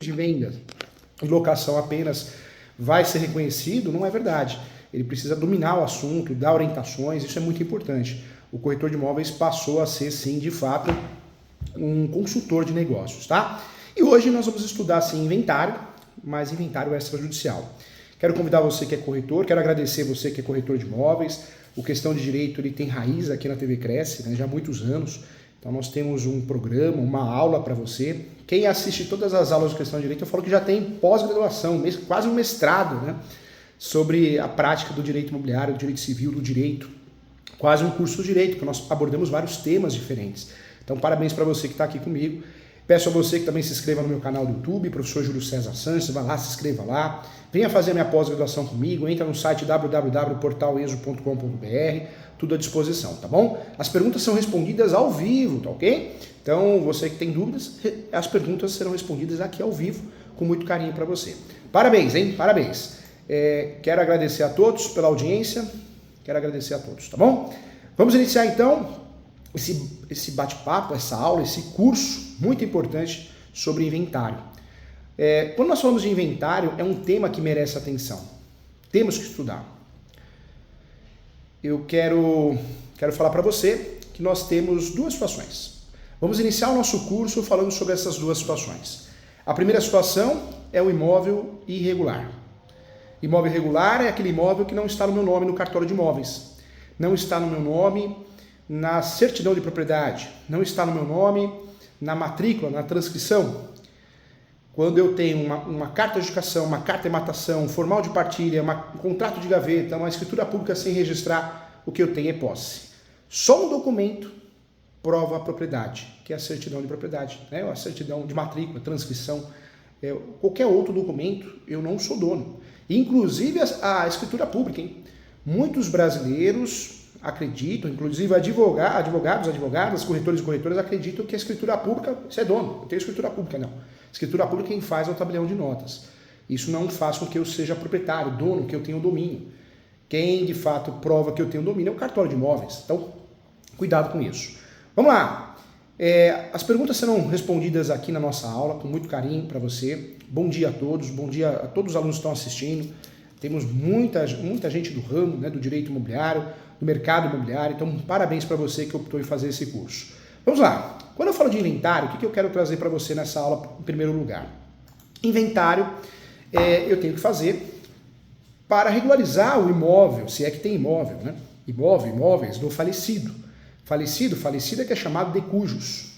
de venda e locação apenas vai ser reconhecido, não é verdade. Ele precisa dominar o assunto, dar orientações, isso é muito importante. O corretor de imóveis passou a ser, sim, de fato, um consultor de negócios, tá? E hoje nós vamos estudar, sim, inventário, mas inventário extrajudicial. Quero convidar você que é corretor, quero agradecer você que é corretor de imóveis. O Questão de Direito ele tem raiz aqui na TV Cresce, né, já há muitos anos. Então nós temos um programa, uma aula para você. Quem assiste todas as aulas de Questão de Direito, eu falo que já tem pós-graduação, quase um mestrado, né, sobre a prática do direito imobiliário, do direito civil, do direito. Quase um curso de direito, porque nós abordamos vários temas diferentes. Então parabéns para você que está aqui comigo. Peço a você que também se inscreva no meu canal do YouTube, professor Júlio César Santos, vai lá, se inscreva lá. Venha fazer minha pós-graduação comigo, entra no site www.portaleso.com.br, tudo à disposição, tá bom? As perguntas são respondidas ao vivo, tá ok? Então, você que tem dúvidas, as perguntas serão respondidas aqui ao vivo, com muito carinho para você. Parabéns, hein? Parabéns. Quero agradecer a todos pela audiência, quero agradecer a todos, tá bom? Vamos iniciar então esse bate-papo, essa aula, esse curso muito importante sobre inventário. Quando nós falamos de inventário, é um tema que merece atenção. Temos que estudar. Eu quero falar para você que nós temos duas situações. Vamos iniciar o nosso curso falando sobre essas duas situações. A primeira situação é o imóvel irregular. Imóvel irregular é aquele imóvel que não está no meu nome no cartório de imóveis, não está no meu nome na certidão de propriedade, não está no meu nome na matrícula, na transcrição. Quando eu tenho uma carta de adjudicação, uma carta de matação, um formal de partilha, um contrato de gaveta, uma escritura pública sem registrar, o que eu tenho é posse. Só um documento prova a propriedade, que é a certidão de propriedade, né? A certidão de matrícula, transcrição, qualquer outro documento, eu não sou dono. Inclusive a escritura pública, hein? Muitos brasileiros acreditam, inclusive advogados, advogadas, corretores e corretoras acreditam que a escritura pública, você é dono, não tem escritura pública não. Escritura pública quem faz é o tabelião de notas. Isso não faz com que eu seja proprietário, dono, que eu tenha o domínio. Quem de fato prova que eu tenho o domínio é o cartório de imóveis. Então, cuidado com isso. Vamos lá. As perguntas serão respondidas aqui na nossa aula, com muito carinho para você. Bom dia a todos, bom dia a todos os alunos que estão assistindo. Temos muita gente do ramo, né, do direito imobiliário, do mercado imobiliário, então parabéns para você que optou em fazer esse curso. Vamos lá, quando eu falo de inventário, o que eu quero trazer para você nessa aula em primeiro lugar? Inventário eu tenho que fazer para regularizar o imóvel, se é que tem imóvel, né? Imóveis do falecido. Falecido é que é chamado de cujos.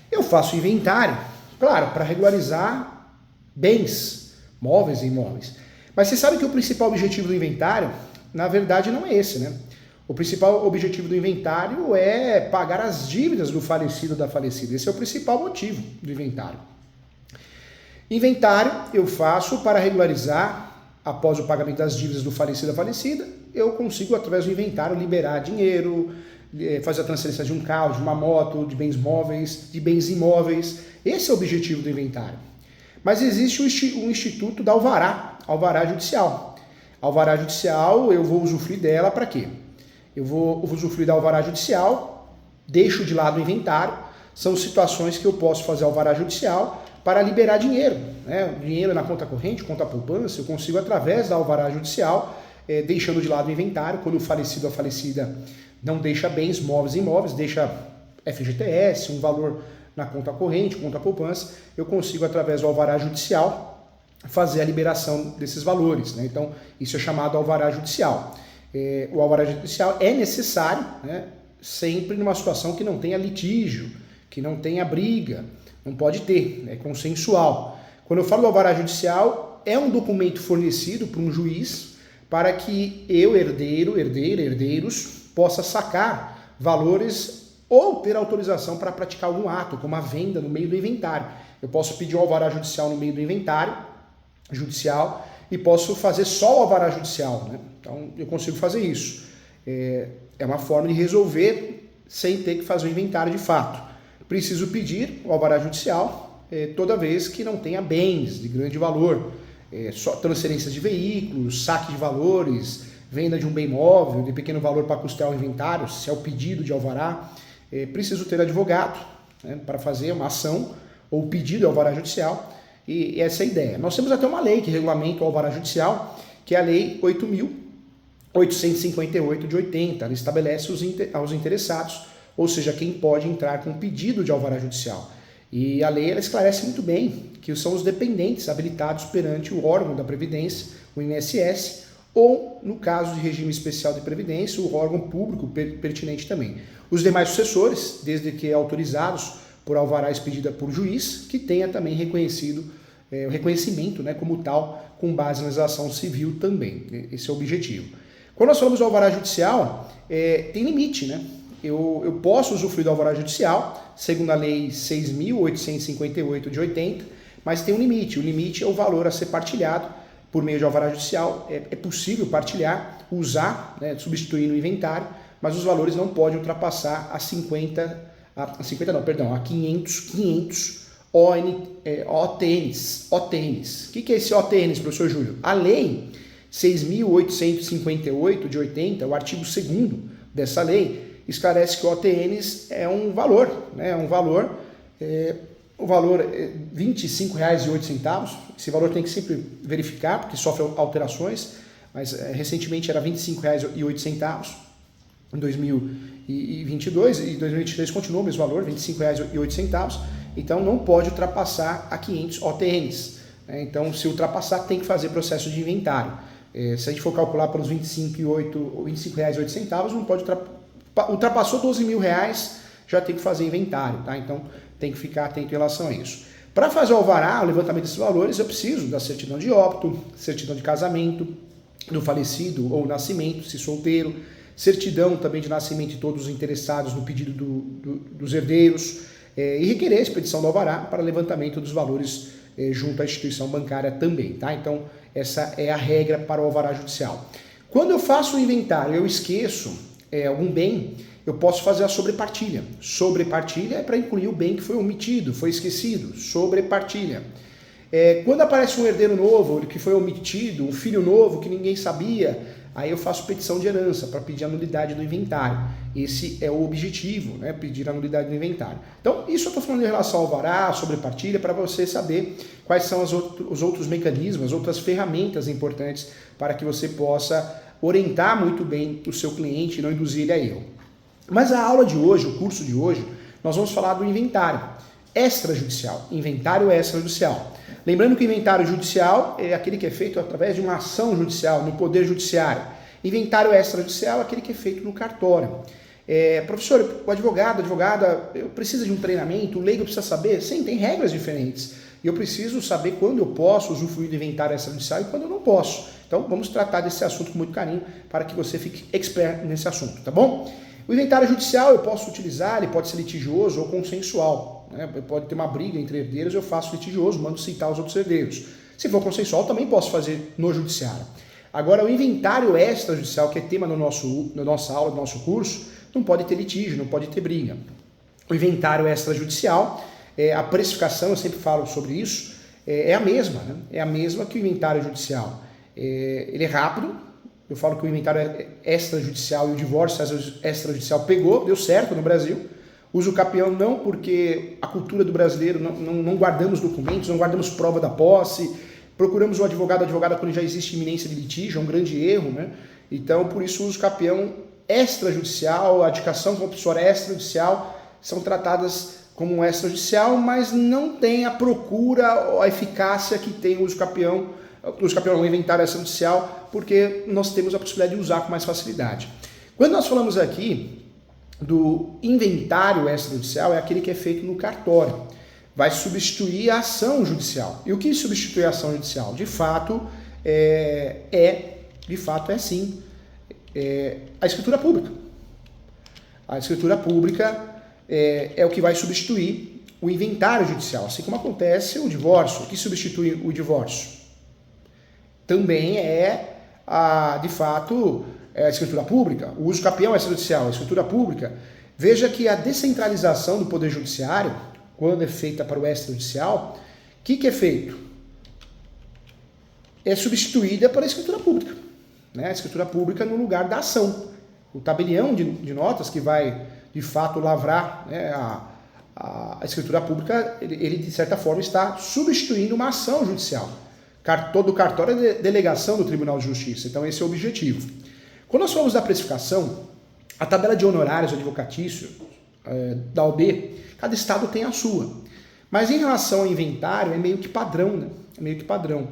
Eu faço inventário, claro, para regularizar bens, móveis e imóveis. Mas você sabe que o principal objetivo do inventário, na verdade, não é esse, né? O principal objetivo do inventário é pagar as dívidas do falecido ou da falecida. Esse é o principal motivo do inventário. Inventário eu faço para regularizar, após o pagamento das dívidas do falecido ou da falecida, eu consigo, através do inventário, liberar dinheiro, fazer a transferência de um carro, de uma moto, de bens móveis, de bens imóveis. Esse é o objetivo do inventário. Mas existe o instituto da alvará judicial. Alvará judicial, eu vou usufruir dela para quê? Eu vou usufruir da alvará judicial, deixo de lado o inventário, são situações que eu posso fazer alvará judicial para liberar dinheiro, né? Dinheiro na conta corrente, conta poupança, eu consigo através da alvará judicial, deixando de lado o inventário, quando o falecido ou a falecida não deixa bens, móveis e imóveis, deixa FGTS, um valor na conta corrente, conta poupança, eu consigo através do alvará judicial fazer a liberação desses valores, né? Então isso é chamado alvará judicial. O alvará judicial é necessário, né, sempre numa situação que não tenha litígio, que não tenha briga, não pode ter, é consensual. Quando eu falo do alvará judicial, é um documento fornecido por um juiz para que eu, herdeiros, possa sacar valores ou ter autorização para praticar algum ato, como a venda no meio do inventário. Eu posso pedir um alvará judicial no meio do inventário judicial e posso fazer só o alvará judicial, né? Então, eu consigo fazer isso. É uma forma de resolver sem ter que fazer o inventário de fato. Preciso pedir o alvará judicial toda vez que não tenha bens de grande valor, só transferências de veículos, saque de valores, venda de um bem móvel de pequeno valor para custear o inventário, se é o pedido de alvará. Preciso ter advogado, né, para fazer uma ação ou pedido de alvará judicial. E essa é a ideia. Nós temos até uma lei que regulamenta o alvará judicial, que é a Lei 8.858 de 80. Ela estabelece aos interessados, ou seja, quem pode entrar com pedido de alvará judicial. E a lei ela esclarece muito bem que são os dependentes habilitados perante o órgão da Previdência, o INSS, ou, no caso de regime especial de previdência, o órgão público pertinente também. Os demais sucessores, desde que autorizados por alvará expedida por juiz, que tenha também reconhecido o reconhecimento, né, como tal, com base na legislação civil também. Esse é o objetivo. Quando nós falamos do alvará judicial, tem limite, né? Eu posso usufruir do alvará judicial, segundo a Lei 6.858 de 80, mas tem um limite. O limite é o valor a ser partilhado por meio de alvará judicial. É possível partilhar, usar, né, substituir no inventário, mas os valores não podem ultrapassar a 500 OTNs. O que é esse OTNs, professor Júlio? A Lei 6.858 de 80, o artigo 2º dessa lei, esclarece que o OTNs é um valor, né? O valor é R$ 25,08. Esse valor tem que sempre verificar, porque sofre alterações, mas recentemente era R$ 25,08 em 2022, e 2023 continua o mesmo valor, R$ 25,08. Então não pode ultrapassar a 500 OTNs. Né? Então, se ultrapassar, tem que fazer processo de inventário. Se a gente for calcular pelos R$ 25,08, não pode ultrapassou R$ 12 mil, já tem que fazer inventário, tá? Então tem que ficar atento em relação a isso. Para fazer o alvará, o levantamento desses valores, eu preciso da certidão de óbito, certidão de casamento do falecido ou nascimento, se solteiro, certidão também de nascimento de todos os interessados no pedido dos herdeiros, e requerer a expedição do alvará para levantamento dos valores junto à instituição bancária também, tá? Então essa é a regra para o alvará judicial. Quando eu faço o inventário, eu esqueço algum bem, eu posso fazer a sobrepartilha. Sobrepartilha é para incluir o bem que foi omitido, foi esquecido. Sobrepartilha. Quando aparece um herdeiro novo, que foi omitido, um filho novo que ninguém sabia, aí eu faço petição de herança para pedir a nulidade do inventário. Esse é o objetivo, né? Pedir a nulidade do inventário. Então, isso eu estou falando em relação ao alvará, sobrepartilha, para você saber quais são os outros mecanismos, as outras ferramentas importantes para que você possa orientar muito bem o seu cliente e não induzir ele a erro. Mas a aula de hoje, o curso de hoje, nós vamos falar do inventário extrajudicial. Inventário extrajudicial. Lembrando que o inventário judicial é aquele que é feito através de uma ação judicial, no poder judiciário. Inventário extrajudicial é aquele que é feito no cartório. Professor, o advogado, advogada, eu preciso de um treinamento, o leigo precisa saber? Sim, tem regras diferentes. E eu preciso saber quando eu posso usufruir do inventário extrajudicial e quando eu não posso. Então, vamos tratar desse assunto com muito carinho para que você fique expert nesse assunto, tá bom? O inventário judicial eu posso utilizar, ele pode ser litigioso ou consensual. Né? Pode ter uma briga entre herdeiros, eu faço litigioso, mando citar os outros herdeiros. Se for consensual, também posso fazer no judiciário. Agora, o inventário extrajudicial, que é tema na nossa aula, do nosso curso, não pode ter litígio, não pode ter briga. O inventário extrajudicial, a precificação, eu sempre falo sobre isso, é a mesma, né? É a mesma que o inventário judicial. Ele é rápido. Eu falo que o inventário extrajudicial e o divórcio extrajudicial deu certo no Brasil. Uso capião não porque a cultura do brasileiro, não guardamos documentos, não guardamos prova da posse, procuramos o advogado ou advogada quando já existe iminência de litígio, é um grande erro, né? Então, por isso, o uso capião extrajudicial, a adicação compulsória extrajudicial são tratadas como extrajudicial, mas não tem a procura ou a eficácia que tem o uso capião, o inventário extrajudicial, porque nós temos a possibilidade de usar com mais facilidade. Quando nós falamos aqui do inventário extrajudicial, é aquele que é feito no cartório. Vai substituir a ação judicial. E o que substitui a ação judicial? De fato, sim, a escritura pública. A escritura pública é o que vai substituir o inventário judicial, assim como acontece o divórcio. O que substitui o divórcio? Também de fato, a escritura pública. O uso capião é extrajudicial, a escritura pública. Veja que a descentralização do poder judiciário, quando é feita para o extrajudicial, o que é feito? É substituída pela escritura pública. Né? A escritura pública no lugar da ação. O tabelião de notas que vai, de fato, lavrar, né, a escritura pública, ele de certa forma está substituindo uma ação judicial. Todo cartório é delegação do Tribunal de Justiça, então esse é o objetivo. Quando nós falamos da precificação, a tabela de honorários advocatícios da OAB, cada estado tem a sua. Mas em relação ao inventário, é meio que padrão, né? É meio que padrão.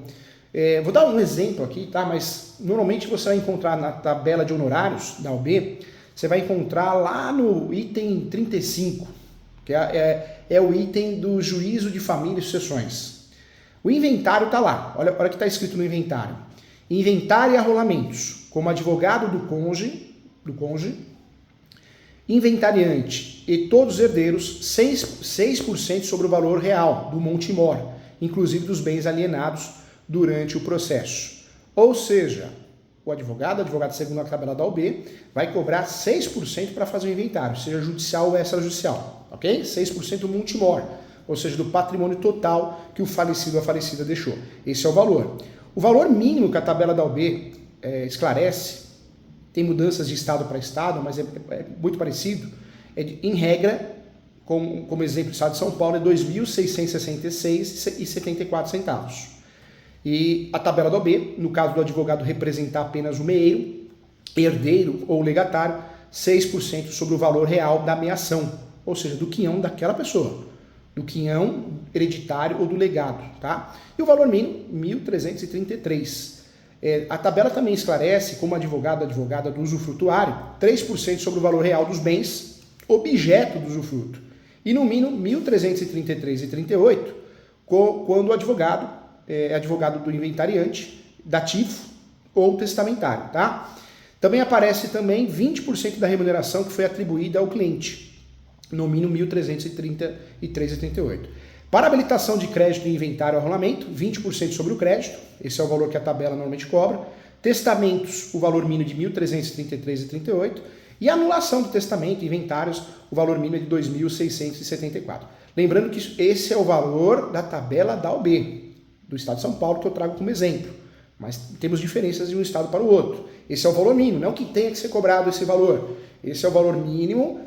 Vou dar um exemplo aqui, tá? Mas normalmente você vai encontrar na tabela de honorários da OAB, você vai encontrar lá no item 35, que é o item do juízo de família e sucessões. O inventário está lá, olha o que está escrito no inventário. Inventário e arrolamentos, como advogado do cônjuge, inventariante e todos os herdeiros, 6% sobre o valor real do monte-mor, inclusive dos bens alienados durante o processo. Ou seja, o advogado segundo a tabela da OAB, vai cobrar 6% para fazer o inventário, seja judicial ou extrajudicial, ok? 6% do monte-mor, ou seja, do patrimônio total que o falecido ou a falecida deixou. Esse é o valor. O valor mínimo que a tabela da OAB esclarece, tem mudanças de estado para estado, mas é muito parecido, em regra, como exemplo do estado de São Paulo, é R$ 2.666,74. E a tabela da OAB, no caso do advogado representar apenas o meeiro, herdeiro ou legatário, 6% sobre o valor real da meação, ou seja, do quinhão daquela pessoa, do quinhão hereditário ou do legado, tá? E o valor mínimo, R$ 1.333. A tabela também esclarece, como advogada do usufrutuário, 3% sobre o valor real dos bens, objeto do usufruto. E no mínimo, R$ 1.333,38, quando o advogado é advogado do inventariante, dativo ou testamentário, tá? Também aparece 20% da remuneração que foi atribuída ao cliente, no mínimo R$ 1.333,38. Para habilitação de crédito em inventário e arrolamento, 20% sobre o crédito, esse é o valor que a tabela normalmente cobra. Testamentos, o valor mínimo de R$ 1.333,38. E anulação do testamento, inventários, o valor mínimo é de R$ 2.674. Lembrando que esse é o valor da tabela da OAB, do estado de São Paulo, que eu trago como exemplo. Mas temos diferenças de um estado para o outro. Esse é o valor mínimo, não que tenha que ser cobrado esse valor. Esse é o valor mínimo,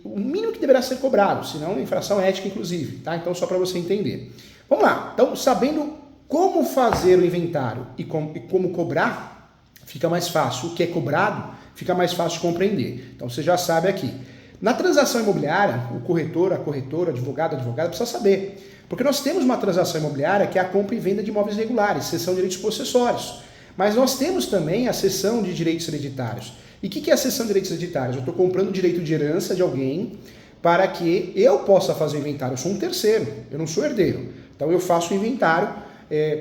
o mínimo que deverá ser cobrado, senão infração ética, inclusive. Tá? Então, só para você entender. Vamos lá. Então, sabendo como fazer o inventário e como cobrar, fica mais fácil. O que é cobrado, fica mais fácil de compreender. Então, você já sabe aqui. Na transação imobiliária, o corretor, a corretora, advogado, advogada, precisa saber. Porque nós temos uma transação imobiliária que é a compra e venda de imóveis regulares, cessão de direitos possessórios. Mas nós temos também a cessão de direitos hereditários. E o que é a cessão de direitos hereditários? Eu estou comprando direito de herança de alguém para que eu possa fazer o inventário. Eu sou um terceiro, eu não sou herdeiro. Então eu faço o inventário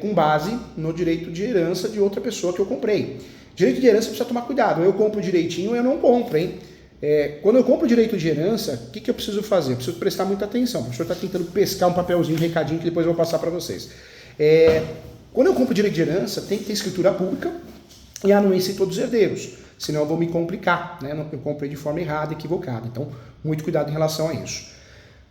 com base no direito de herança de outra pessoa que eu comprei. Direito de herança precisa tomar cuidado. Eu compro direitinho ou eu não compro, hein? Quando eu compro direito de herança, o que eu preciso fazer? Eu preciso prestar muita atenção. O professor está tentando pescar um papelzinho, um recadinho que depois eu vou passar para vocês. Quando eu compro direito de herança, tem que ter escritura pública e anuência em todos os herdeiros. Senão eu vou me complicar, né? Eu comprei de forma errada, equivocada. Então, muito cuidado em relação a isso.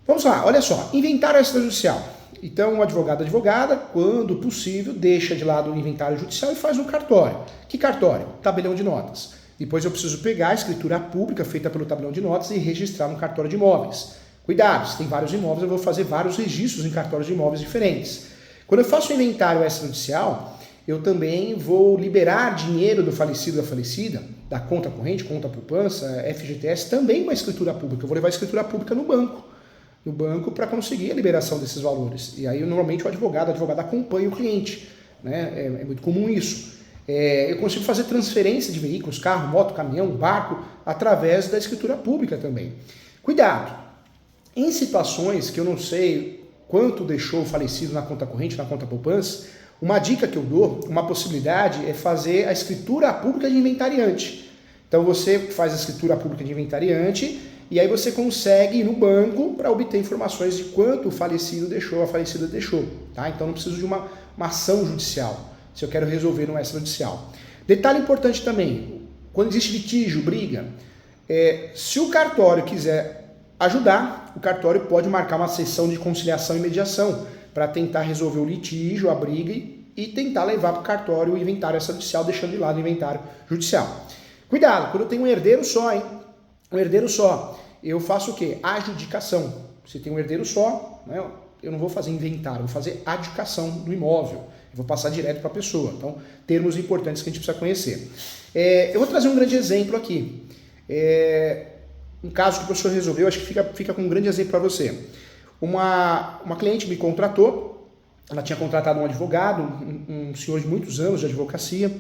Vamos lá, olha só. Inventário extrajudicial. Então, o advogado, advogada, quando possível, deixa de lado o inventário judicial e faz um cartório. Que cartório? Tabelião de notas. Depois eu preciso pegar a escritura pública feita pelo tabelião de notas e registrar no cartório de imóveis. Cuidado, se tem vários imóveis, eu vou fazer vários registros em cartórios de imóveis diferentes. Quando eu faço o inventário extrajudicial, eu também vou liberar dinheiro do falecido ou da falecida, da conta corrente, conta poupança, FGTS, também com a escritura pública. Eu vou levar a escritura pública no banco para conseguir a liberação desses valores. E aí, normalmente, o advogado, a advogada acompanha o cliente, né? É muito comum isso. Eu consigo fazer transferência de veículos, carro, moto, caminhão, barco, através da escritura pública também. Cuidado! Em situações que eu não sei quanto deixou o falecido na conta corrente, na conta poupança, uma dica que eu dou, uma possibilidade é fazer a escritura pública de inventariante. Então você faz a escritura pública de inventariante e aí você consegue ir no banco para obter informações de quanto o falecido deixou, a falecida deixou. Tá? Então não preciso de uma ação judicial, se eu quero resolver no extrajudicial. Detalhe importante também, quando existe litígio, briga, se o cartório quiser ajudar, o cartório pode marcar uma sessão de conciliação e mediação para tentar resolver o litígio, a briga e tentar levar para o cartório o inventário extrajudicial, deixando de lado o inventário judicial. Cuidado, quando eu tenho um herdeiro só, hein? Um herdeiro só, eu faço o quê? Adjudicação. Se tem um herdeiro só, né, eu não vou fazer inventário, eu vou fazer adjudicação do imóvel. Eu vou passar direto para a pessoa. Então, termos importantes que a gente precisa conhecer. Eu vou trazer um grande exemplo aqui. Um caso que o professor resolveu, acho que fica com um grande exemplo para você. Uma cliente me contratou, ela tinha contratado um advogado, um senhor de muitos anos de advocacia,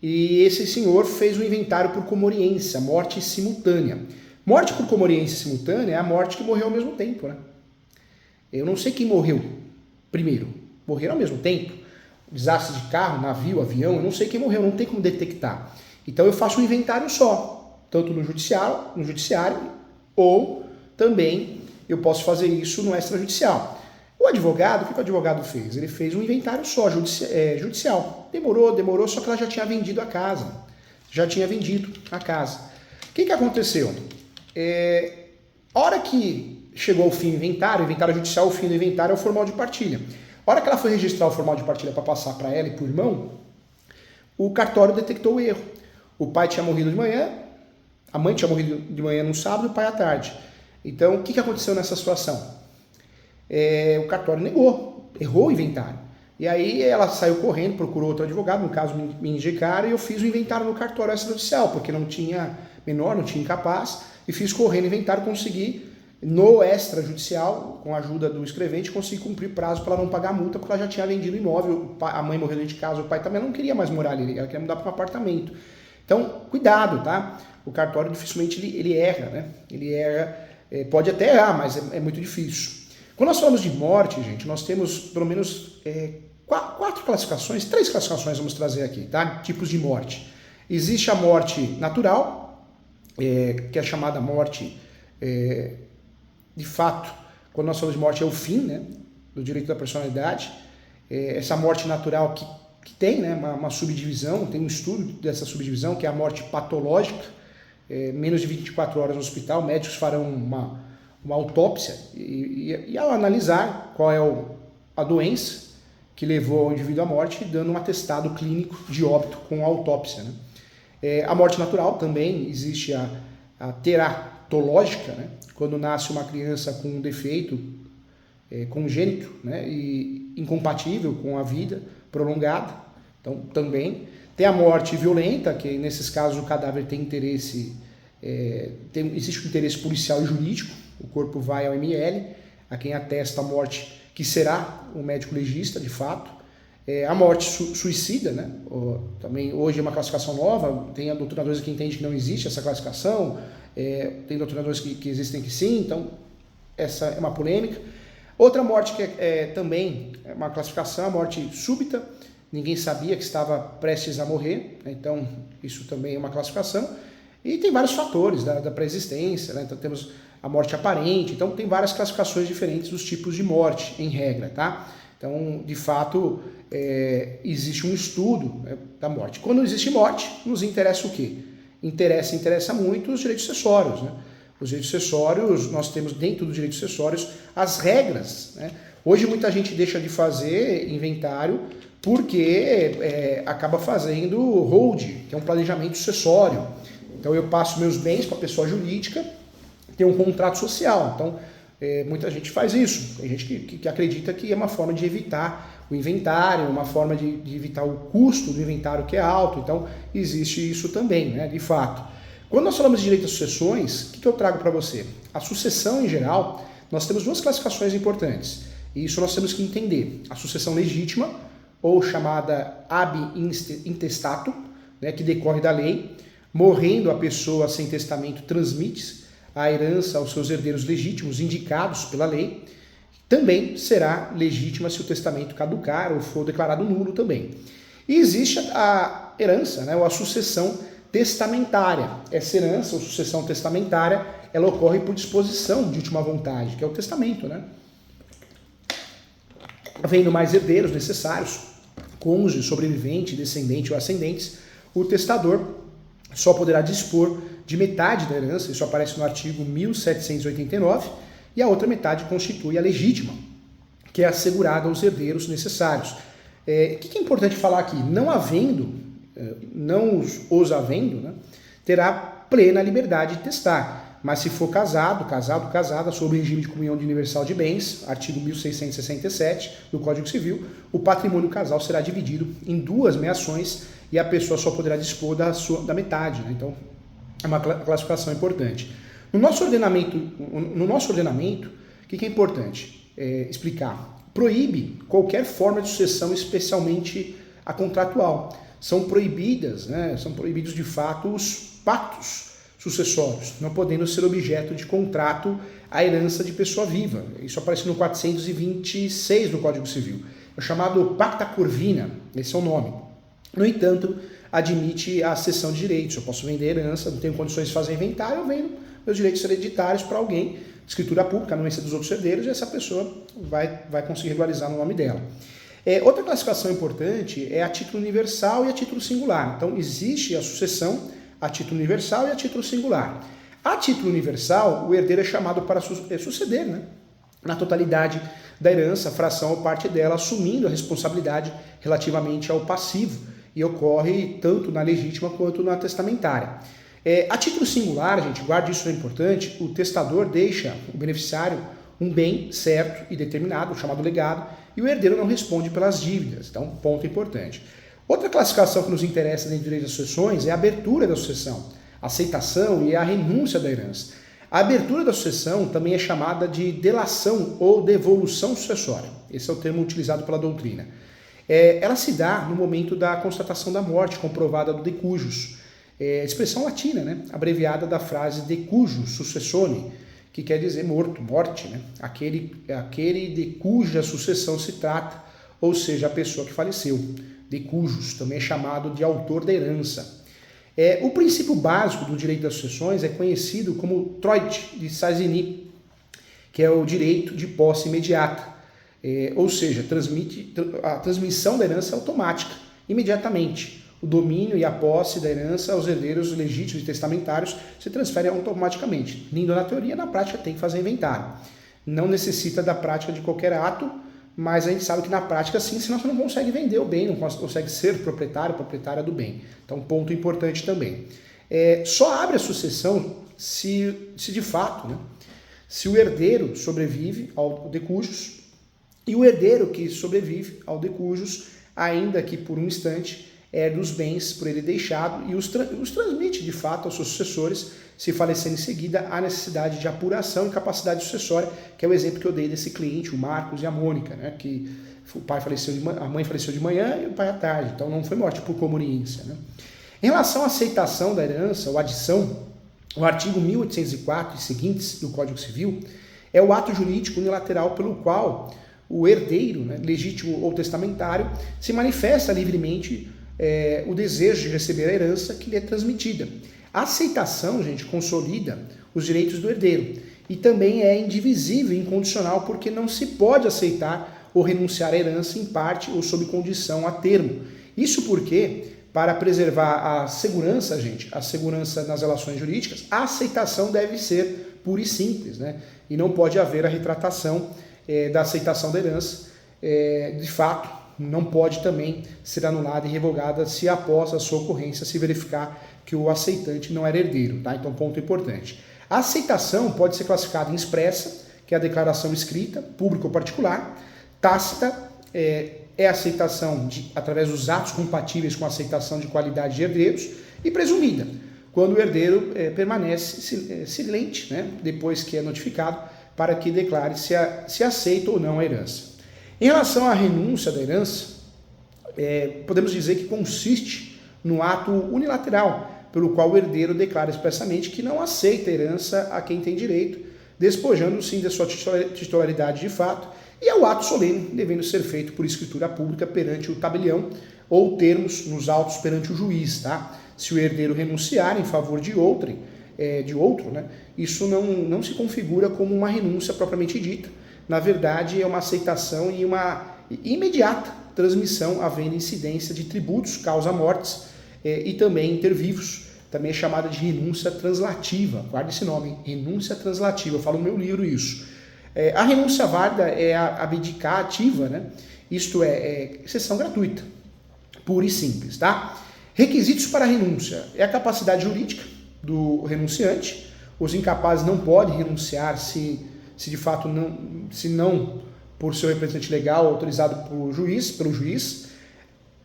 e esse senhor fez um inventário por comoriência, morte simultânea. Morte por comoriência simultânea é a morte que morreu ao mesmo tempo, né? Eu não sei quem morreu primeiro. Morreram ao mesmo tempo. Desastre de carro, navio, avião, eu não sei quem morreu, não tem como detectar. Então eu faço um inventário só, tanto no judiciário ou também eu posso fazer isso no extrajudicial. O advogado, o que o advogado fez? Ele fez um inventário só, judicial. Demorou, só que ela já tinha vendido a casa. O que aconteceu? A hora que chegou ao fim do inventário judicial, o fim do inventário é o formal de partilha. A hora que ela foi registrar o formal de partilha para passar para ela e para o irmão, o cartório detectou o erro. O pai tinha morrido de manhã, a mãe tinha morrido de manhã no sábado e o pai à tarde. Então, o que aconteceu nessa situação? O cartório negou, errou o inventário. E aí ela saiu correndo, procurou outro advogado, no caso me indicaram, e eu fiz o inventário no cartório extrajudicial, porque não tinha menor, não tinha incapaz, e fiz correndo o inventário, consegui no extrajudicial, com a ajuda do escrevente, consegui cumprir prazo para ela não pagar a multa, porque ela já tinha vendido o imóvel, a mãe morreu dentro de casa, o pai também não queria mais morar ali, ela queria mudar para um apartamento. Então, cuidado, tá? O cartório dificilmente ele erra, né? Ele erra, pode até errar, mas é muito difícil. Quando nós falamos de morte, gente, nós temos pelo menos 3 classificações vamos trazer aqui, tá? Tipos de morte. Existe a morte natural, que é chamada morte, de fato, quando nós falamos de morte é o fim, né, do direito da personalidade. Essa morte natural que tem, né, uma subdivisão, tem um estudo dessa subdivisão, que é a morte patológica, menos de 24 horas no hospital, médicos farão uma autópsia e ao analisar qual é a doença que levou ao indivíduo à morte, dando um atestado clínico de óbito com a autópsia, né. A morte natural também existe a teratológica, né, quando nasce uma criança com um defeito congênito, né, e incompatível com a vida prolongada. Então, também tem a morte violenta, que nesses casos o cadáver tem interesse, existe um interesse policial e jurídico, o corpo vai ao ML, a quem atesta a morte, que será o médico legista, de fato. A morte suicida, né? Também hoje é uma classificação nova, tem doutrinadores que entendem que não existe essa classificação, tem doutrinadores que existem que sim, então essa é uma polêmica. Outra morte que também é uma classificação, a morte súbita, ninguém sabia que estava prestes a morrer, né? Então isso também é uma classificação. E tem vários fatores da pré-existência, né? Então temos a morte aparente, então tem várias classificações diferentes dos tipos de morte, em regra, tá? Então, de fato, existe um estudo, né, da morte. Quando existe morte, nos interessa o quê? Interessa muito os direitos sucessórios, né? Os direitos sucessórios, nós temos dentro dos direitos sucessórios as regras, né? Hoje muita gente deixa de fazer inventário porque acaba fazendo hold, que é um planejamento sucessório. Então eu passo meus bens para a pessoa jurídica, tem um contrato social. Então muita gente faz isso. Tem gente que acredita que é uma forma de evitar o inventário, uma forma de evitar o custo do inventário que é alto. Então existe isso também, né, de fato. Quando nós falamos de direito às sucessões, o que eu trago para você? A sucessão em geral, nós temos duas classificações importantes. E isso nós temos que entender. A sucessão legítima, ou chamada ab intestato, né, que decorre da lei. Morrendo a pessoa sem testamento, transmite a herança aos seus herdeiros legítimos, indicados pela lei. Também será legítima se o testamento caducar ou for declarado nulo também. E existe a herança, né, ou a sucessão testamentária. Essa herança ou sucessão testamentária, ela ocorre por disposição de última vontade, que é o testamento, né? Havendo mais herdeiros necessários, cônjuge, sobrevivente, descendente ou ascendentes, o testador só poderá dispor de metade da herança, isso aparece no artigo 1789, e a outra metade constitui a legítima, que é assegurada aos herdeiros necessários. O que é importante falar aqui? Não os havendo, né, terá plena liberdade de testar. Mas se for casada, sob o regime de comunhão universal de bens, artigo 1667 do Código Civil, o patrimônio casal será dividido em 2 meações e a pessoa só poderá dispor da metade, né? Então, é uma classificação importante. No nosso ordenamento, o que é importante explicar? Proíbe qualquer forma de sucessão, especialmente a contratual. São proibidos de fato os pactos sucessórios, não podendo ser objeto de contrato a herança de pessoa viva. Isso aparece no 426 do Código Civil. É o chamado Pacta Corvina, esse é o nome. No entanto, admite a cessão de direitos. Eu posso vender herança, não tenho condições de fazer inventário, eu vendo meus direitos hereditários para alguém, escritura pública, não dos outros herdeiros, e essa pessoa vai conseguir regularizar no nome dela. Outra classificação importante é a título universal e a título singular. Então, existe a sucessão a título universal e a título singular. A título universal, o herdeiro é chamado para suceder, né, na totalidade da herança, fração ou parte dela, assumindo a responsabilidade relativamente ao passivo, e ocorre tanto na legítima quanto na testamentária. A título singular, gente, guarde isso, é importante, o testador deixa o beneficiário um bem certo e determinado, chamado legado, e o herdeiro não responde pelas dívidas. Então, ponto importante. Outra classificação que nos interessa dentro do direito das sucessões é a abertura da sucessão, a aceitação e a renúncia da herança. A abertura da sucessão também é chamada de delação ou devolução sucessória. Esse é o termo utilizado pela doutrina. Ela se dá no momento da constatação da morte comprovada do de cujus, expressão latina, né, abreviada da frase de cujus successione, que quer dizer morte, né, aquele de cuja sucessão se trata, ou seja, a pessoa que faleceu. De cujus, também é chamado de autor da herança. O princípio básico do direito das sucessões é conhecido como droit de Sazini, que é o direito de posse imediata, ou seja, a transmissão da herança é automática, imediatamente. O domínio e a posse da herança aos herdeiros legítimos e testamentários se transferem automaticamente. Lindo na teoria, na prática tem que fazer inventário. Não necessita da prática de qualquer ato, mas a gente sabe que na prática sim, senão você não consegue vender o bem, não consegue ser proprietária do bem. Então, ponto importante também. Só abre a sucessão se de fato, né, se o herdeiro sobrevive ao de cujus e o herdeiro que sobrevive ao de cujus, ainda que por um instante, herda os bens por ele deixado e os transmite de fato aos seus sucessores, se falecer em seguida, há necessidade de apuração e capacidade sucessória, que é o exemplo que eu dei desse cliente, o Marcos e a Mônica, né, que a mãe faleceu de manhã e o pai à tarde, então não foi morte por conveniência, né. Em relação à aceitação da herança ou adição, o artigo 1804 e seguintes do Código Civil é o ato jurídico unilateral pelo qual o herdeiro, né, legítimo ou testamentário, se manifesta livremente o desejo de receber a herança que lhe é transmitida. A aceitação, gente, consolida os direitos do herdeiro e também é indivisível e incondicional porque não se pode aceitar ou renunciar à herança em parte ou sob condição a termo. Isso porque, para preservar a segurança, gente, a segurança nas relações jurídicas, a aceitação deve ser pura e simples, né? E não pode haver a retratação da aceitação da herança. De fato, não pode também ser anulada e revogada se após a sua ocorrência se verificar que o aceitante não era herdeiro, tá? Então, ponto importante. A aceitação pode ser classificada em expressa, que é a declaração escrita, pública ou particular. Tácita é a aceitação através dos atos compatíveis com a aceitação de qualidade de herdeiros. E presumida, quando o herdeiro permanece silente, né, depois que é notificado, para que declare se aceita ou não a herança. Em relação à renúncia da herança, podemos dizer que consiste no ato unilateral, pelo qual o herdeiro declara expressamente que não aceita a herança a quem tem direito, despojando sim da sua titularidade de fato, e é o ato solene, devendo ser feito por escritura pública perante o tabelião, ou termos nos autos perante o juiz, tá? Se o herdeiro renunciar em favor de outro, né, isso não se configura como uma renúncia propriamente dita. Na verdade, é uma aceitação e uma imediata transmissão, havendo incidência de tributos, causa-mortes e também intervivos. Também é chamada de renúncia translativa. Guarde esse nome, renúncia translativa. Eu falo no meu livro isso. A renúncia válida é a abdicativa, né? Isto é exceção gratuita, pura e simples, tá? Requisitos para a renúncia é a capacidade jurídica do renunciante, Os incapazes não podem renunciar se de fato não por seu representante legal autorizado pelo juiz.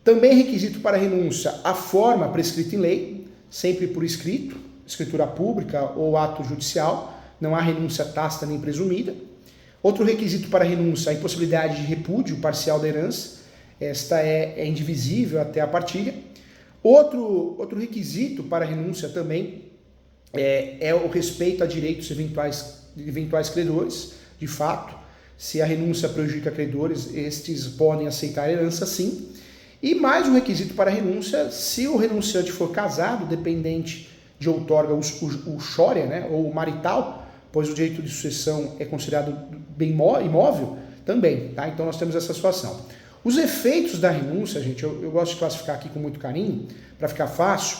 Também é requisito para renúncia a forma prescrita em lei, sempre por escrito, escritura pública ou ato judicial, não há renúncia tácita nem presumida. Outro requisito para renúncia, a impossibilidade de repúdio parcial da herança, esta é indivisível até a partilha. Outro requisito para renúncia também é o respeito a direitos eventuais credores, de fato. Se a renúncia prejudica credores, estes podem aceitar a herança sim. E mais um requisito para renúncia, se o renunciante for casado, dependente de outorga o xória, né, ou marital, pois o direito de sucessão é considerado bem imóvel, também, tá? Então nós temos essa situação. Os efeitos da renúncia, gente, eu gosto de classificar aqui com muito carinho, para ficar fácil.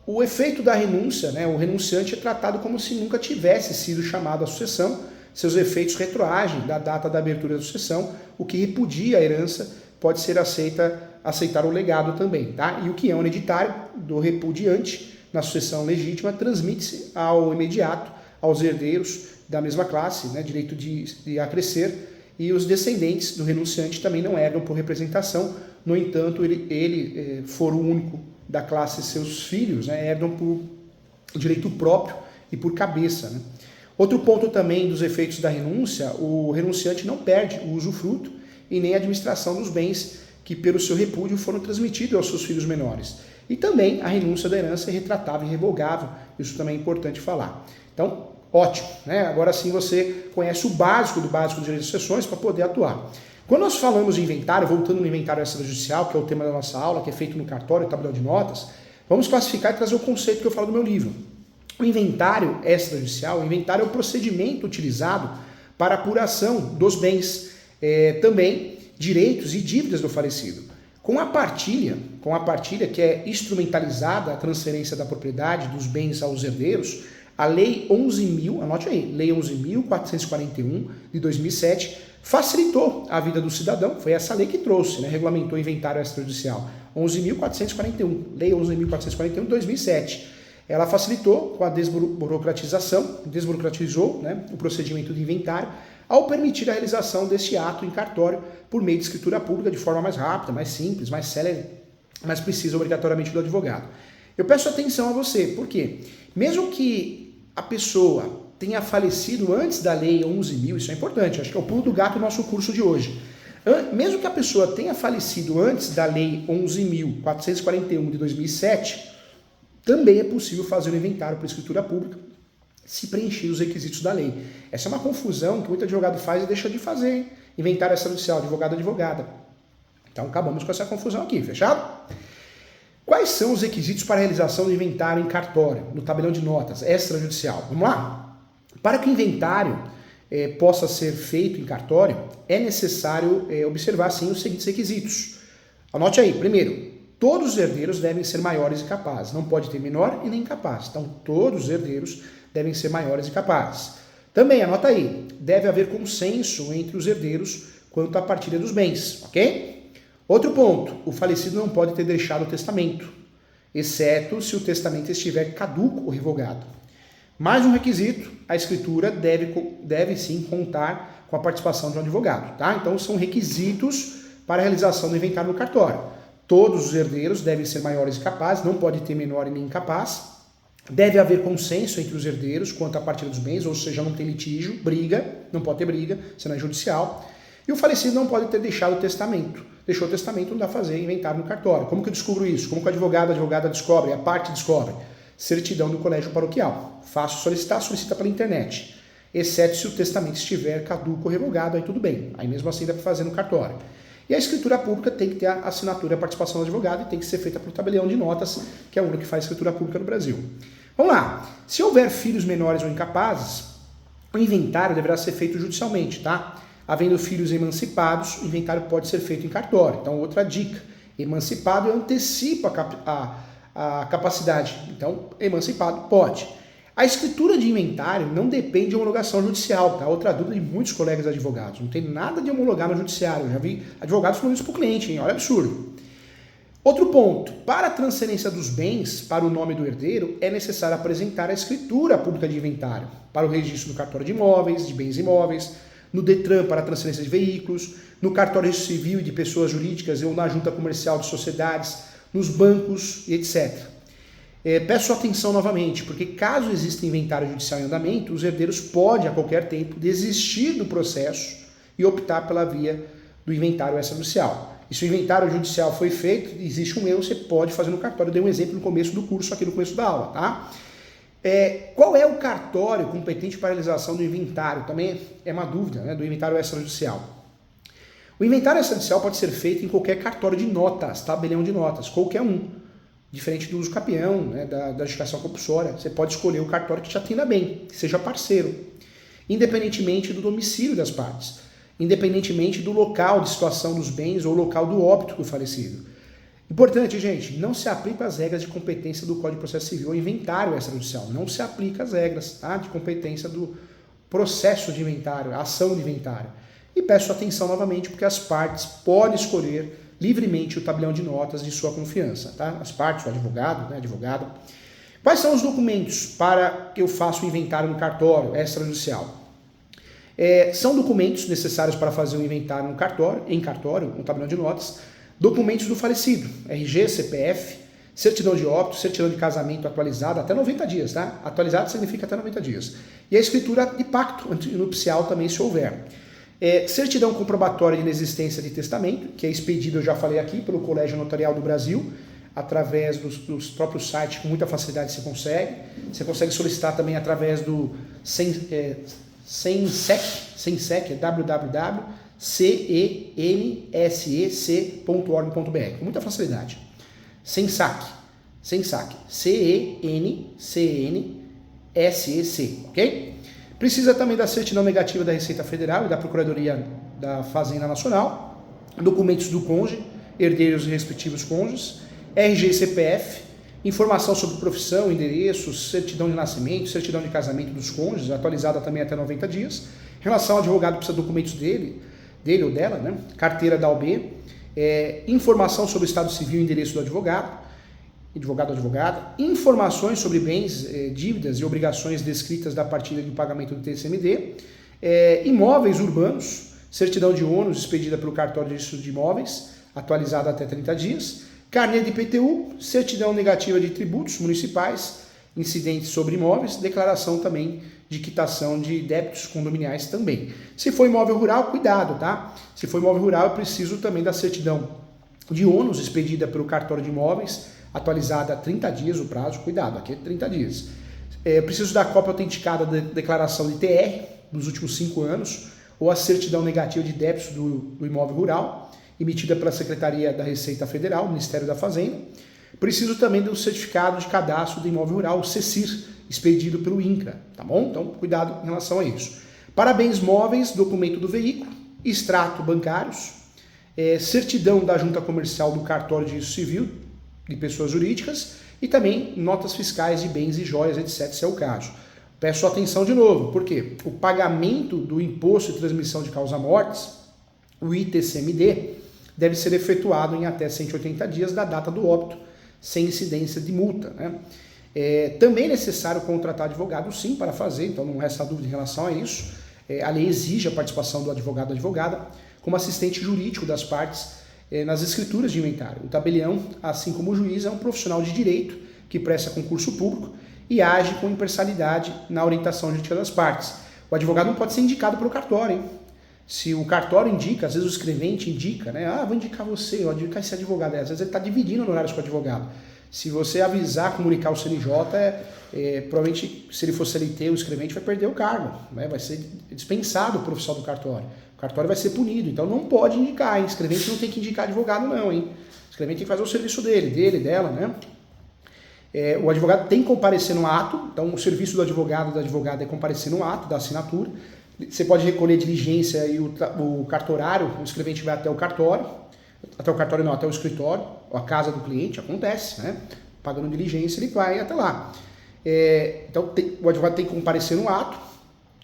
O efeito da renúncia, né, o renunciante é tratado como se nunca tivesse sido chamado à sucessão. Seus efeitos retroagem da data da abertura da sucessão, o que repudia a herança pode ser aceitar o legado também, tá? E o que é um hereditário do repudiante na sucessão legítima transmite-se ao imediato, aos herdeiros da mesma classe, né, direito de acrescer, e os descendentes do renunciante também não herdam por representação. No entanto, ele for o único da classe, seus filhos, né, herdam por direito próprio e por cabeça, né? Outro ponto também dos efeitos da renúncia, o renunciante não perde o usufruto e nem a administração dos bens que pelo seu repúdio foram transmitidos aos seus filhos menores. E também a renúncia da herança é retratável e revogável, isso também é importante falar. Então, ótimo, né? Agora sim você conhece o básico do direito de sucessões para poder atuar. Quando nós falamos de inventário, voltando no inventário extrajudicial, que é o tema da nossa aula, que é feito no cartório, tabelião de notas, vamos classificar e trazer o conceito que eu falo do meu livro. O inventário extrajudicial, o inventário é o procedimento utilizado para apuração dos bens, também direitos e dívidas do falecido. Com a partilha, que é instrumentalizada a transferência da propriedade dos bens aos herdeiros, a Lei 11.000, anote aí, Lei 11.441 de 2007, facilitou a vida do cidadão. Foi essa lei que trouxe, né, regulamentou o inventário extrajudicial. 11.441, Lei 11.441 de 2007. Ela facilitou com a desburocratizou, né, o procedimento de inventário, ao permitir a realização deste ato em cartório por meio de escritura pública de forma mais rápida, mais simples, mais célere, mas precisa obrigatoriamente do advogado. Eu peço atenção a você, porque mesmo que a pessoa tenha falecido antes da Lei 11.000, isso é importante, acho que é o pulo do gato do nosso curso de hoje. Mesmo que a pessoa tenha falecido antes da Lei 11.441 de 2007, também é possível fazer um inventário por escritura pública se preencher os requisitos da lei. Essa é uma confusão que muito advogado faz e deixa de fazer, hein? Inventário extrajudicial, advogado. Então acabamos com essa confusão aqui, fechado? Quais são os requisitos para a realização do inventário em cartório, no tabelião de notas, extrajudicial? Vamos lá? Para que o inventário possa ser feito em cartório, é necessário observar, sim, os seguintes requisitos. Anote aí, primeiro, todos os herdeiros devem ser maiores e capazes. Não pode ter menor e nem capaz. Então, todos os herdeiros devem ser maiores e capazes. Também, anota aí, deve haver consenso entre os herdeiros quanto à partilha dos bens, ok? Outro ponto, o falecido não pode ter deixado o testamento, exceto se o testamento estiver caduco ou revogado. Mais um requisito, a escritura deve sim contar com a participação de um advogado, tá? Então, são requisitos para a realização do inventário no cartório. Todos os herdeiros devem ser maiores e capazes, não pode ter menor e nem incapaz. Deve haver consenso entre os herdeiros quanto à partilha dos bens, ou seja, não tem litígio, briga, não pode ter briga, senão é judicial. E o falecido não pode ter deixado o testamento. Deixou o testamento, não dá para fazer inventário no cartório. Como que eu descubro isso? Como que a advogada descobre, a parte descobre? Certidão do colégio paroquial. Fácil solicitar, solicita pela internet. Exceto se o testamento estiver caduco ou revogado, aí tudo bem. Aí mesmo assim dá para fazer no cartório. E a escritura pública tem que ter a assinatura e a participação do advogado e tem que ser feita pelo tabelião de notas, que é o único que faz escritura pública no Brasil. Vamos lá. Se houver filhos menores ou incapazes, o inventário deverá ser feito judicialmente, tá? Havendo filhos emancipados, o inventário pode ser feito em cartório. Então, outra dica. Emancipado antecipa a capacidade. Então, emancipado pode. A escritura de inventário não depende de homologação judicial, tá? Outra dúvida de muitos colegas advogados. Não tem nada de homologar no judiciário. Eu já vi advogados falando isso para o cliente, hein? Olha, absurdo. Outro ponto, para a transferência dos bens para o nome do herdeiro, é necessário apresentar a escritura pública de inventário para o registro do cartório de imóveis, de bens imóveis, no DETRAN para a transferência de veículos, no cartório civil e de pessoas jurídicas ou na junta comercial de sociedades, nos bancos e etc. Peço atenção novamente, porque caso exista inventário judicial em andamento, os herdeiros podem a qualquer tempo desistir do processo e optar pela via do inventário extrajudicial. E se o inventário judicial foi feito, existe um erro, você pode fazer no cartório. Eu dei um exemplo no começo do curso, aqui no começo da aula, tá? Qual é o cartório competente para a realização do inventário? Também é uma dúvida, né, do inventário extrajudicial. O inventário extrajudicial pode ser feito em qualquer cartório de notas, tabelião de notas, qualquer um. Diferente do uso capião, né, da justificação compulsória. Você pode escolher o cartório que te atenda bem, que seja parceiro, independentemente do domicílio das partes, independentemente do local de situação dos bens ou local do óbito do falecido. Importante, gente, não se aplica as regras de competência do Código de Processo Civil ao inventário extrajudicial. Não se aplica as regras, tá, de competência do processo de inventário, a ação de inventário. E peço atenção novamente, porque as partes podem escolher livremente o tabelião de notas de sua confiança, tá? As partes, o advogado, né, advogada. Quais são os documentos para que eu faça o inventário no cartório extrajudicial? São documentos necessários para fazer o inventário no cartório, no tabelião de notas, documentos do falecido, RG, CPF, certidão de óbito, certidão de casamento atualizada até 90 dias, tá? Atualizado significa até 90 dias. E a escritura de pacto nupcial também, se houver. Certidão comprobatória de inexistência de testamento, que é expedida, eu já falei aqui, pelo Colégio Notarial do Brasil, através dos próprios sites, com muita facilidade você consegue. Você consegue solicitar também através do SENSEC, www.censec.org.br, com muita facilidade. SENSAC, CENCNSEC, ok? Precisa também da certidão negativa da Receita Federal e da Procuradoria da Fazenda Nacional, documentos do cônjuge, herdeiros e respectivos cônjuges, RG e CPF, informação sobre profissão, endereço, certidão de nascimento, certidão de casamento dos cônjuges, atualizada também até 90 dias. Em relação ao advogado, precisa de documentos dele ou dela, né? Carteira da OAB, informação sobre o estado civil e endereço do advogado ou advogada, informações sobre bens, dívidas e obrigações descritas da partilha de pagamento do TCMD, imóveis urbanos, certidão de ônus expedida pelo cartório de registro de imóveis, atualizada até 30 dias, carnê de IPTU, certidão negativa de tributos municipais, incidentes sobre imóveis, declaração também de quitação de débitos condominiais também. Se for imóvel rural, cuidado, tá? Se for imóvel rural, eu preciso também da certidão de ônus expedida pelo cartório de imóveis, atualizada há 30 dias o prazo, cuidado, aqui é 30 dias. Preciso da cópia autenticada da declaração de TR dos últimos 5 anos, ou a certidão negativa de débitos do imóvel rural, emitida pela Secretaria da Receita Federal, Ministério da Fazenda. Preciso também do certificado de cadastro do imóvel rural, o CECIR, expedido pelo INCRA, tá bom? Então, cuidado em relação a isso. Para bens móveis, documento do veículo, extrato bancários, certidão da junta comercial do cartório de registro civil de pessoas jurídicas e também notas fiscais de bens e joias, etc., se é o caso. Peço atenção de novo, porque o pagamento do imposto de transmissão de causa-mortes, o ITCMD, deve ser efetuado em até 180 dias da data do óbito, sem incidência de multa, né? Também é necessário contratar advogado, sim, para fazer, então não resta dúvida em relação a isso. A lei exige a participação do advogado ou advogada como assistente jurídico das partes nas escrituras de inventário. O tabelião, assim como o juiz, é um profissional de direito que presta concurso público e age com imparcialidade na orientação jurídica das partes. O advogado não pode ser indicado pelo cartório, hein? Se o cartório indica, às vezes o escrevente indica, né? Vou indicar você, vou indicar esse advogado. Às vezes ele está dividindo honorários com o advogado. Se você avisar, comunicar o CNJ, provavelmente, se ele for CLT, o escrevente vai perder o cargo, né? Vai ser dispensado o profissional do cartório. O cartório vai ser punido, então não pode indicar, hein? O escrevente não tem que indicar advogado não, hein? O escrevente tem que fazer o serviço dele, dela, né? O advogado tem que comparecer no ato, então o serviço do advogado ou da advogada é comparecer no ato da assinatura. Você pode recolher diligência e o cartorário, o escrevente vai até o cartório não, até o escritório, ou a casa do cliente, acontece, né? Pagando diligência, ele vai até lá. Então o advogado tem que comparecer no ato.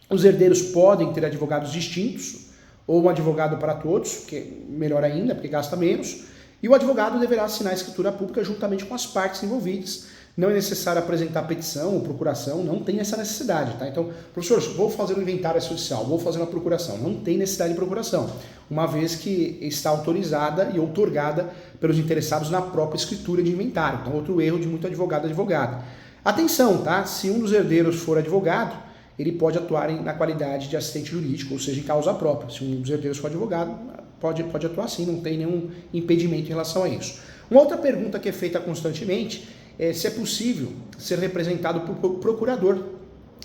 Os herdeiros podem ter advogados distintos, ou um advogado para todos, que é melhor ainda, porque gasta menos. E o advogado deverá assinar a escritura pública juntamente com as partes envolvidas. Não é necessário apresentar petição ou procuração, não tem essa necessidade, tá? Então, professor, vou fazer um inventário judicial, vou fazer uma procuração. Não tem necessidade de procuração, uma vez que está autorizada e outorgada pelos interessados na própria escritura de inventário. Então, outro erro de muito advogado e advogada. Atenção, tá? Se um dos herdeiros for advogado, ele pode atuar na qualidade de assistente jurídico, ou seja, em causa própria. Se um dos herdeiros for advogado, pode atuar sim, não tem nenhum impedimento em relação a isso. Uma outra pergunta que é feita constantemente é se é possível ser representado por procurador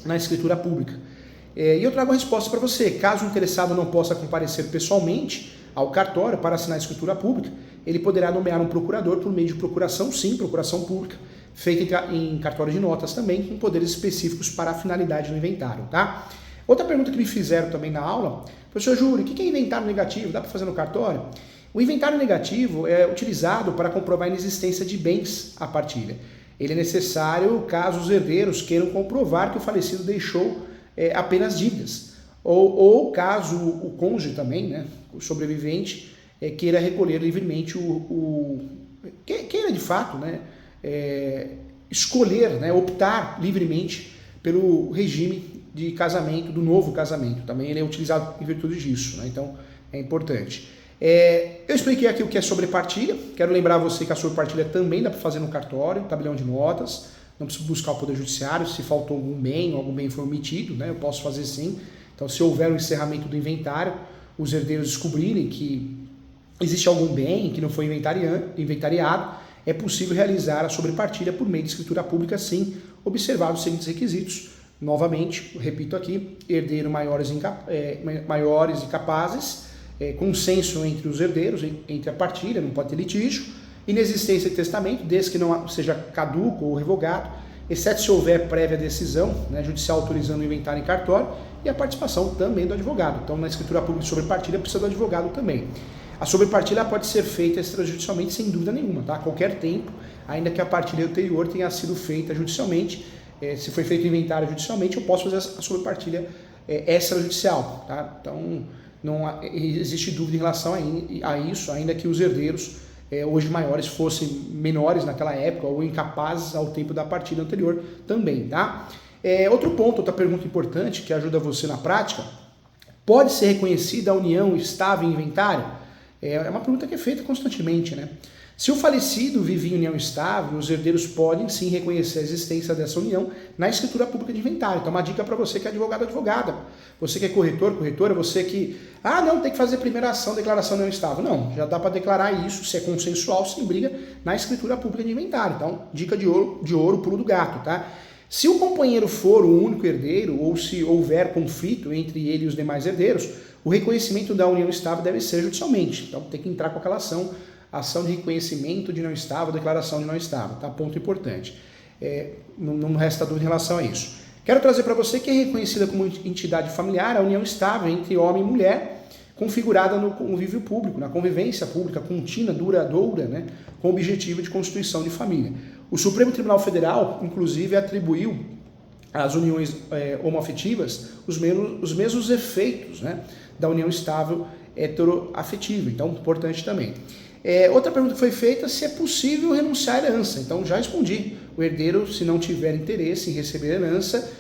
na escritura pública. E eu trago a resposta para você. Caso o interessado não possa comparecer pessoalmente ao cartório para assinar a escritura pública, ele poderá nomear um procurador por meio de procuração, sim, procuração pública, feita em cartório de notas também, com poderes específicos para a finalidade do inventário, tá? Outra pergunta que me fizeram também na aula, professor Júlio, o que é inventário negativo? Dá para fazer no cartório? O inventário negativo é utilizado para comprovar a inexistência de bens à partilha. Ele é necessário caso os herdeiros queiram comprovar que o falecido deixou apenas dívidas. Ou caso o cônjuge também, né, o sobrevivente, queira recolher livremente queira de fato, né, escolher, né, optar livremente pelo regime de casamento, do novo casamento. Também ele é utilizado em virtude disso, né, então é importante. Eu expliquei aqui o que é sobrepartilha. Quero lembrar você que a sobrepartilha também dá para fazer no cartório, tabelião de notas. Não preciso buscar o Poder Judiciário. Se faltou algum bem foi omitido, né, eu posso fazer sim. Então, se houver um encerramento do inventário, os herdeiros descobrirem que existe algum bem que não foi inventariado, é possível realizar a sobrepartilha por meio de escritura pública, sim, observar os seguintes requisitos. Novamente, repito aqui, herdeiro maiores e capazes, consenso entre os herdeiros, entre a partilha, não pode ter litígio, inexistência de testamento, desde que não seja caduco ou revogado, exceto se houver prévia decisão, né, judicial autorizando o inventário em cartório, e a participação também do advogado. Então, na escritura pública de sobrepartilha precisa do advogado também. A sobrepartilha pode ser feita extrajudicialmente sem dúvida nenhuma, tá? A qualquer tempo, ainda que a partilha anterior tenha sido feita judicialmente. Se foi feito o inventário judicialmente, eu posso fazer a sobrepartilha extrajudicial, tá? Então, não existe dúvida em relação a isso, ainda que os herdeiros hoje maiores fossem menores naquela época ou incapazes ao tempo da partilha anterior também, tá? Outro ponto, outra pergunta importante que ajuda você na prática: pode ser reconhecida a união estável em inventário? É uma pergunta que é feita constantemente, né? Se o falecido vive em união estável, os herdeiros podem sim reconhecer a existência dessa união na escritura pública de inventário. Então, uma dica para você que é advogado, advogada. Você que é corretor, corretora, você que... não, tem que fazer primeira ação, declaração de união estável. Não, já dá para declarar isso, se é consensual, sem briga, na escritura pública de inventário. Então, dica de ouro, pulo do gato, tá? Se o companheiro for o único herdeiro, ou se houver conflito entre ele e os demais herdeiros, o reconhecimento da união estável deve ser judicialmente. Então, tem que entrar com aquela ação de reconhecimento de não estável, declaração de não estável, tá? Ponto importante. Não resta dúvida em relação a isso. Quero trazer para você que é reconhecida como entidade familiar a união estável entre homem e mulher, configurada no convívio público, na convivência pública contínua, duradoura, né, com o objetivo de constituição de família. O Supremo Tribunal Federal, inclusive, atribuiu às uniões homoafetivas os mesmos efeitos, né, da união estável heteroafetiva. Então, importante também. Outra pergunta que foi feita: se é possível renunciar à herança. Então, já respondi. O herdeiro, se não tiver interesse em receber herança,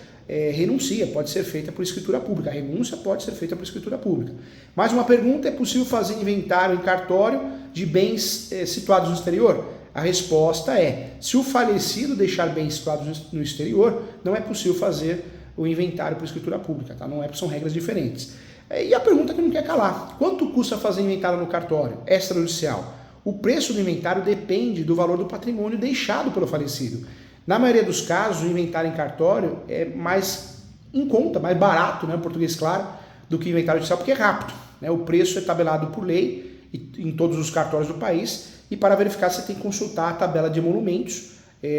renuncia. Pode ser feita por escritura pública. A renúncia pode ser feita por escritura pública. Mais uma pergunta: é possível fazer inventário em cartório de bens situados no exterior? A resposta é: se o falecido deixar bens situados no exterior, não é possível fazer o inventário por escritura pública, tá? Não é, porque são regras diferentes. E a pergunta que não quer calar: quanto custa fazer inventário no cartório extrajudicial? O preço do inventário depende do valor do patrimônio deixado pelo falecido. Na maioria dos casos, o inventário em cartório é mais em conta, mais barato, né, em português claro, do que o inventário judicial, porque é rápido, né? O preço é tabelado por lei em todos os cartórios do país, e para verificar você tem que consultar a tabela de emolumentos.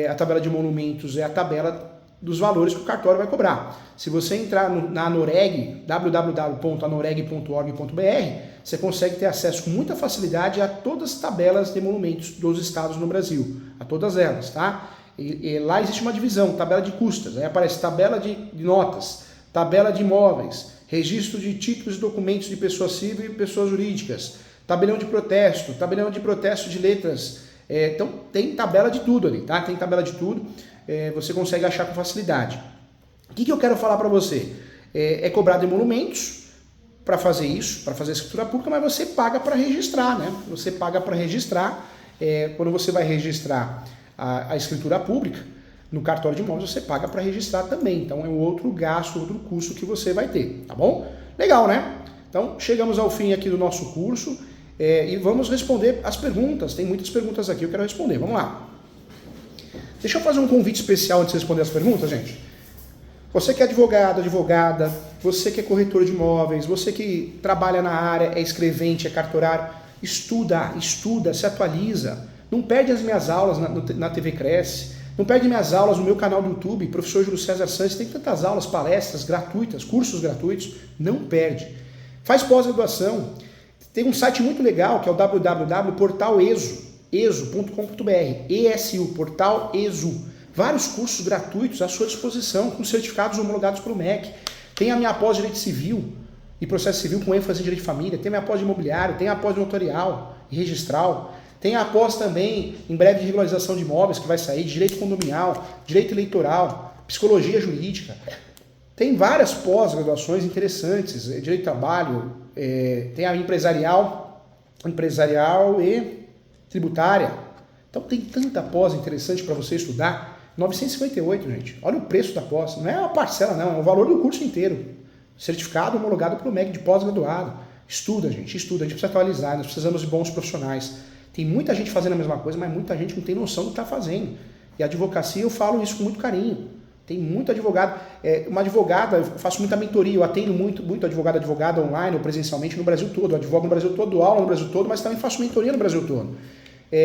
A tabela de emolumentos é a tabela dos valores que o cartório vai cobrar. Se você entrar na Anoreg, www.anoreg.org.br, você consegue ter acesso com muita facilidade a todas as tabelas de emolumentos dos estados no Brasil, a todas elas, tá? E lá existe uma divisão, tabela de custas, aí aparece tabela de notas, tabela de imóveis, registro de títulos e documentos de pessoa civil e pessoas jurídicas, tabelião de protesto de letras. Então tem tabela de tudo ali, tá? Tem tabela de tudo, você consegue achar com facilidade. O que eu quero falar para você? É cobrado emolumentos para fazer isso, para fazer a escritura pública, mas você paga para registrar, né? Você paga para registrar, quando você vai registrar a escritura pública, no cartório de imóveis você paga para registrar também, então é um outro gasto, outro custo que você vai ter, tá bom? Legal, né? Então chegamos ao fim aqui do nosso curso e vamos responder as perguntas, tem muitas perguntas aqui, eu quero responder, vamos lá. Deixa eu fazer um convite especial antes de responder as perguntas, gente. Você que é advogada, você que é corretor de imóveis, você que trabalha na área, é escrevente, é cartorário, estuda, se atualiza. Não perde as minhas aulas na TV Cresce, não perde minhas aulas no meu canal do YouTube, Professor Júlio César Sanches, tem tantas aulas, palestras gratuitas, cursos gratuitos, não perde. Faz pós-graduação, tem um site muito legal que é o www.portaleso.com.br, ESU, Portal ESU. Vários cursos gratuitos à sua disposição, com certificados homologados pelo MEC. Tem a minha pós Direito Civil e Processo Civil com ênfase em Direito de Família, tem a minha pós de Imobiliário, tem a pós de Notarial e Registral, tem a pós também, em breve, de regularização de imóveis, que vai sair, de Direito Condominial, Direito Eleitoral, Psicologia Jurídica. Tem várias pós-graduações interessantes, Direito do Trabalho, tem a empresarial e tributária. Então tem tanta pós interessante para você estudar. 958, gente. Olha o preço da pós. Não é uma parcela, não. É o valor do curso inteiro. Certificado homologado pelo MEC de pós-graduado. Estuda, gente. Estuda. A gente precisa atualizar. Nós precisamos de bons profissionais. Tem muita gente fazendo a mesma coisa, mas muita gente não tem noção do que está fazendo. E a advocacia, eu falo isso com muito carinho. Tem muito advogado. Uma advogada, eu faço muita mentoria. Eu atendo muito advogada online ou presencialmente no Brasil todo. Eu advogo no Brasil todo, dou aula no Brasil todo, mas também faço mentoria no Brasil todo.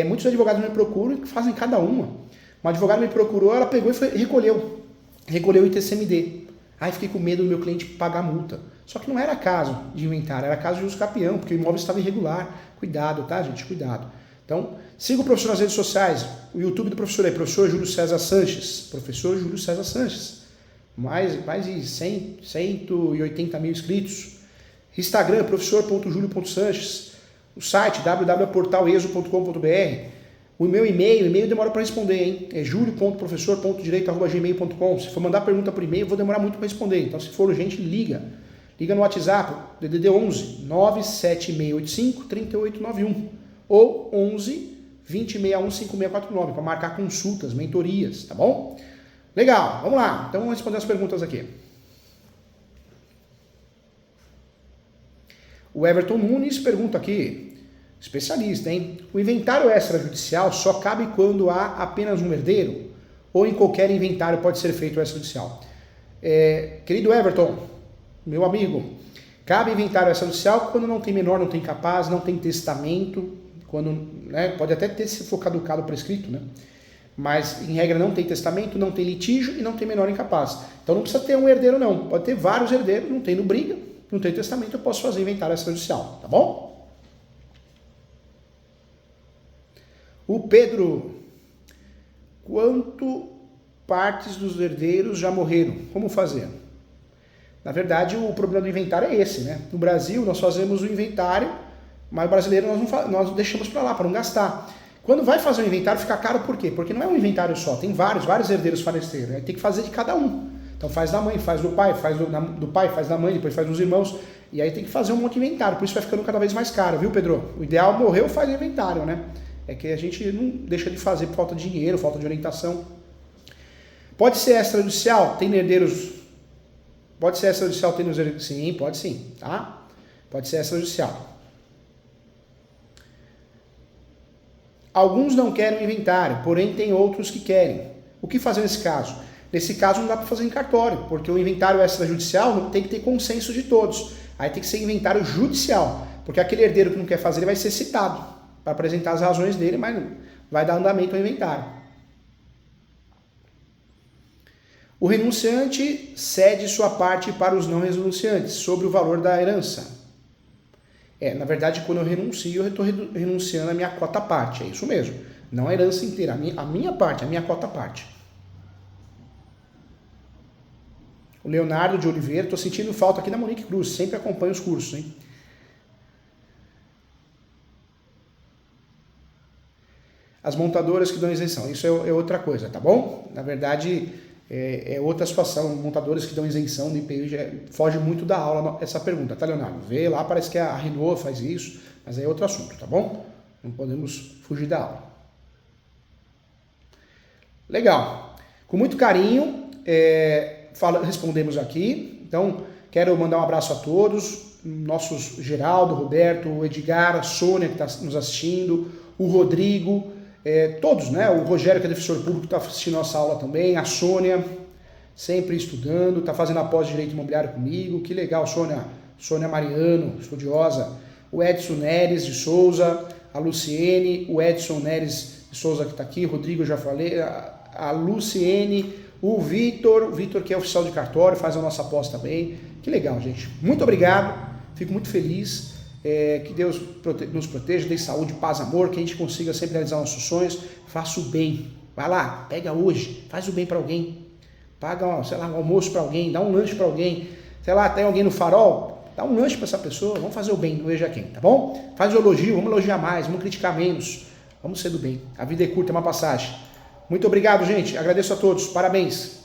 Muitos advogados me procuram e fazem cada uma. Uma advogada me procurou, ela pegou e recolheu o ITCMD. Aí fiquei com medo do meu cliente pagar multa. Só que não era caso de inventário, era caso de uso capião, porque o imóvel estava irregular. Cuidado, tá, gente? Cuidado. Então, siga o professor nas redes sociais. O YouTube do professor é Professor Júlio César Sanches. Professor Júlio César Sanches. Mais de 180 mil inscritos. Instagram, professor.julio.sanches. O site www.portaleso.com.br. O meu e-mail demora para responder, hein? É julio.professor.direito@gmail.com. Se for mandar pergunta por e-mail, eu vou demorar muito para responder. Então, se for urgente, liga. Liga no WhatsApp, DDD 11 97685 3891 ou 11 2061 5649 para marcar consultas, mentorias, tá bom? Legal, vamos lá. Então, vamos responder as perguntas aqui. O Everton Nunes pergunta aqui, especialista, hein? O inventário extrajudicial só cabe quando há apenas um herdeiro? Ou em qualquer inventário pode ser feito extrajudicial? Querido Everton, meu amigo, cabe inventário extrajudicial quando não tem menor, não tem capaz, não tem testamento, quando, né, pode até ter se for caducado prescrito, né? Mas em regra não tem testamento, não tem litígio e não tem menor incapaz. Então não precisa ter um herdeiro não, pode ter vários herdeiros, não tem no briga, não tem testamento, eu posso fazer inventário extrajudicial, tá bom? O Pedro, quanto partes dos herdeiros já morreram? Como fazer? Na verdade, o problema do inventário é esse, né? No Brasil, nós fazemos o inventário, mas o brasileiro nós deixamos para lá, para não gastar. Quando vai fazer o inventário, fica caro por quê? Porque não é um inventário só, tem vários herdeiros faleceram. Aí tem que fazer de cada um. Então faz da mãe, faz do pai, faz da mãe, depois faz dos irmãos. E aí tem que fazer um monte de inventário, por isso vai ficando cada vez mais caro, viu, Pedro? O ideal morreu, faz inventário, né? É que a gente não deixa de fazer por falta de dinheiro, falta de orientação. Pode ser extrajudicial? Tem herdeiros... Pode ser extrajudicial? Tem herdeiros? Sim, pode sim, tá? Pode ser extrajudicial. Alguns não querem inventário, porém tem outros que querem. O que fazer nesse caso? Nesse caso não dá para fazer em cartório, porque o inventário extrajudicial não tem que ter consenso de todos. Aí tem que ser inventário judicial, porque aquele herdeiro que não quer fazer, ele vai ser citado para apresentar as razões dele, mas não vai dar andamento ao inventário. O renunciante cede sua parte para os não renunciantes sobre o valor da herança. Na verdade, quando eu renuncio, eu estou renunciando a minha cota parte, é isso mesmo. Não a herança inteira, a minha parte, a minha cota parte. O Leonardo de Oliveira, estou sentindo falta aqui da Monique Cruz, sempre acompanho os cursos, hein? as montadoras que dão isenção. Isso é outra coisa, tá bom? Na verdade, é outra situação. Montadoras que dão isenção do IPI foge muito da aula essa pergunta, tá, Leonardo? Vê lá, parece que a Renault faz isso, mas é outro assunto, tá bom? Não podemos fugir da aula. Legal. Com muito carinho, respondemos aqui. Então, quero mandar um abraço a todos. Nossos Geraldo, Roberto, o Edgar, a Sônia que está nos assistindo, o Rodrigo, todos, né? O Rogério, que é defensor público, está assistindo a nossa aula também, a Sônia, sempre estudando, está fazendo a pós de Direito Imobiliário comigo, que legal, Sônia. Sônia Mariano, estudiosa, o Edson Neres de Souza, a Luciene, o Edson Neres de Souza que está aqui, Rodrigo, eu já falei, a Luciene, o Vitor que é oficial de cartório, faz a nossa pós também. Que legal, gente. Muito obrigado, fico muito feliz. Que Deus nos proteja, dê saúde, paz, amor, que a gente consiga sempre realizar nossos sonhos. Faça o bem. Vai lá, pega hoje, faz o bem para alguém. Paga, sei lá, um almoço para alguém, dá um lanche para alguém. Sei lá, tem alguém no farol, dá um lanche para essa pessoa. Vamos fazer o bem, não veja quem, tá bom? Faz o elogio, vamos elogiar mais, vamos criticar menos. Vamos ser do bem. A vida é curta, é uma passagem. Muito obrigado, gente. Agradeço a todos. Parabéns.